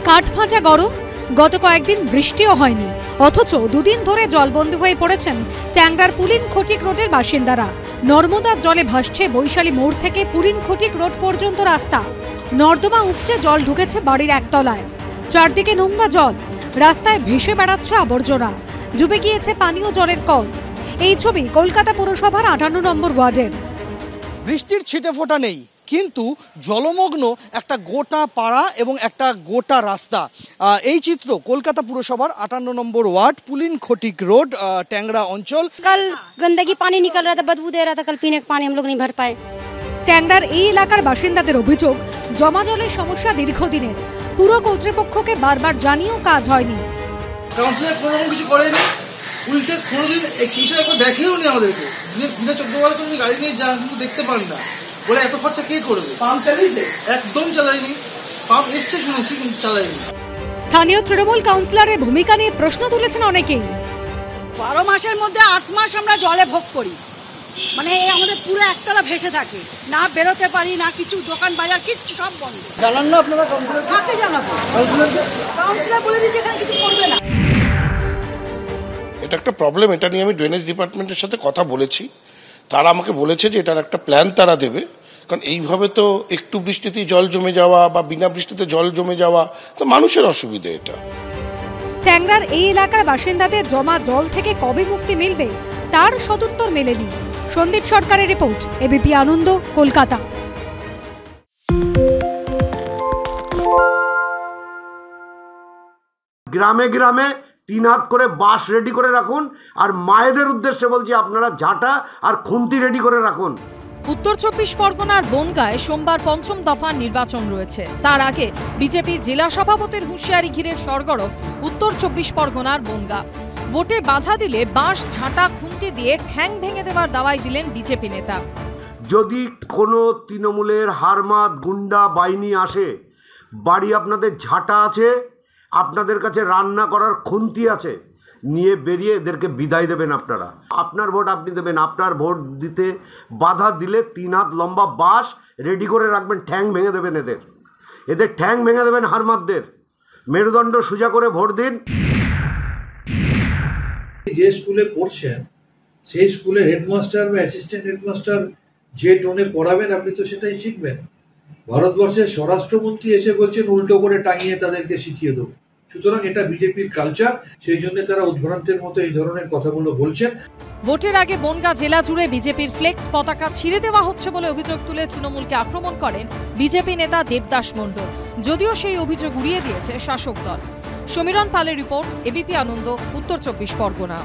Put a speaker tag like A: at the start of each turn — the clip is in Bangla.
A: কাঠফাটা গরম, গত কয়েকদিন বৃষ্টিও হয়নি, অথচ দুদিন ধরে জলবন্দী হয়ে পড়েছেন ট্যাঙ্গার পুলিন খটিক রোডের বাসিন্দারা। নর্মদার জলে ভাসছে বৈশালী মোড় থেকে পুলিন খটিক রোড পর্যন্ত রাস্তা। নর্দমা উপচে জল ঢুকেছে বাড়ির একতলায়, চারদিকে নোংরা জল, রাস্তায় ভেসে বেড়াচ্ছে আবর্জনা, ডুবে গিয়েছে পানীয় জলের কল। এই ছবি কলকাতা পুরসভার 58 নম্বর ওয়ার্ডের।
B: বৃষ্টির ছিটে ফোঁটা নেই, কিন্তু জলমগ্ন একটা গোটা পাড়া এবং একটা গোটা রাস্তা। এই চিত্র কলকাতা পুরসভার 58 নম্বর ওয়ার্ড পুলিন খটিক রোড ট্যাংরা অঞ্চল।
C: कल गंदगी पानी निकल रहा था, बदबू दे रहा था, कल पीने का पानी हम लोग नहीं भर पाए।
A: ট্যাংরার এই এলাকার বাসিন্দাদের অভিযোগ, জমা জলের সমস্যা দীর্ঘদিনের, পুরো কর্তৃপক্ষকে বারবার জানিয়েও কাজ হয়নি।
D: কাউন্সিলর কোনো কিছু করেনি, উল্টে কোনোদিন হিসাব করে দেখেও নি আমাদেরকে। দিনে 14 বার তুমি গাড়ি নিয়ে যান, কিন্তু দেখতে পান না, বলে এত খরচা কে করবে? পাম্প চালিয়েছে? একদম চালায়নি। পাম্প এসছে শুনেছি, কিন্তু চালায়নি।
A: স্থানীয় তৃণমূল কাউন্সিলরের ভূমিকা নিয়ে প্রশ্ন তুলেছেন অনেকেই।
E: 12 মাসের মধ্যে 8 মাস আমরা জলে ভোগ করি, মানে আমাদের পুরো একতলা ভেসে থাকে, না বেরোতে পারি না, কিছু দোকান বাজার কিচ্ছু সব বন্ধ।
D: জানান না আপনারা কাউন্সিলর?
E: কাকে জানাবো? কাউন্সিলর বলে দিচ্ছে এখানে কিছু করবে না।
F: এটা একটা প্রবলেম, এটা নিয়ে আমি ড্রেনেজ ডিপার্টমেন্টের সাথে কথা বলেছি। তারা আমাকে বলেছে যে এটার একটা প্ল্যান তারা দেবে, কারণ এইভাবে তো একটু বৃষ্টিতেই জল জমে যাওয়া বা বিনা বৃষ্টিতে জল জমে যাওয়া তো মানুষের অসুবিধা। এটা
A: ট্যাংরার এই এলাকার বাসিন্দাদের জমা জল থেকে কবে মুক্তি মিলবে তার সদুত্তর মেলেনি। সন্দীপ সরকারের রিপোর্ট, এবিপি আনন্দ, কলকাতা।
G: গ্রামে গ্রামে 3 হাত করে বাঁশ রেডি করে রাখুন, আর মায়েদের উদ্দেশ্যে বলছি আপনারা ঝাঁটা আর খুন্তি রেডি করে রাখুন।
H: উত্তর 24 পরগনার বনগাঁয় সোমবার 5ম দফার নির্বাচন রয়েছে। তার আগে বিজেপির জেলা সভাপতির হুঁশিয়ারি ঘিরে সরগরম উত্তর 24 পরগনার বনগাঁ। ভোটে বাধা দিলে বাঁশ, ঝাঁটা, খুন্তি দিয়ে ঠ্যাং ভেঙে দেওয়ার দাওয়াই দিলেন বিজেপি নেতা।
G: যদি কোনো তৃণমূলের হারমাত গুন্ডা বাহিনী আসে, বাড়ি আপনাদের ঝাঁটা আছে, আপনাদের কাছে রান্না করার খুন্তি আছে, নিয়ে বেরিয়ে এদেরকে বিদায় দেবেন। আপনারা আপনার ভোট আপনি দেবেন। আপনার ভোট দিতে বাধা দিলে 3 হাত লম্বা বাঁশ রেডি করে রাখবেন, ঠ্যাং ভেঙে দেবেন। এদের ঠ্যাং ভেঙে দেবেন। হারমাতদের মেরুদণ্ড সোজা করে ভোট দিন।
I: যে স্কুলে পড়ছেন সেই স্কুলের হেডমাস্টার বা অ্যাসিস্ট্যান্ট হেডমাস্টার যে টোনে পড়াবেন আপনি তো সেটাই শিখবেন। ভারতবর্ষের স্বরাষ্ট্রমন্ত্রী এসে বলছেন উল্টো করে টাঙিয়ে তাদেরকে শিখিয়ে দেবো। সুতরাং এটা বিজেপির কালচার, সেই জন্য তারা উদ্ভ্রান্তের মতো এই ধরনের কথাগুলো বলছেন।
H: ভোটের আগে বনগাঁ জেলা জুড়ে বিজেপির ফ্লেক্স পতাকা ছিঁড়ে দেওয়া হচ্ছে বলে অভিযোগ তুলে তৃণমূলকে আক্রমণ করেন বিজেপি নেতা দেবদাস মণ্ডল। যদিও সেই অভিযোগ উড়িয়ে দিয়েছে শাসক দল। সমীরণ পালের রিপোর্ট, এবিপি আনন্দ, উত্তর 24 পরগনা।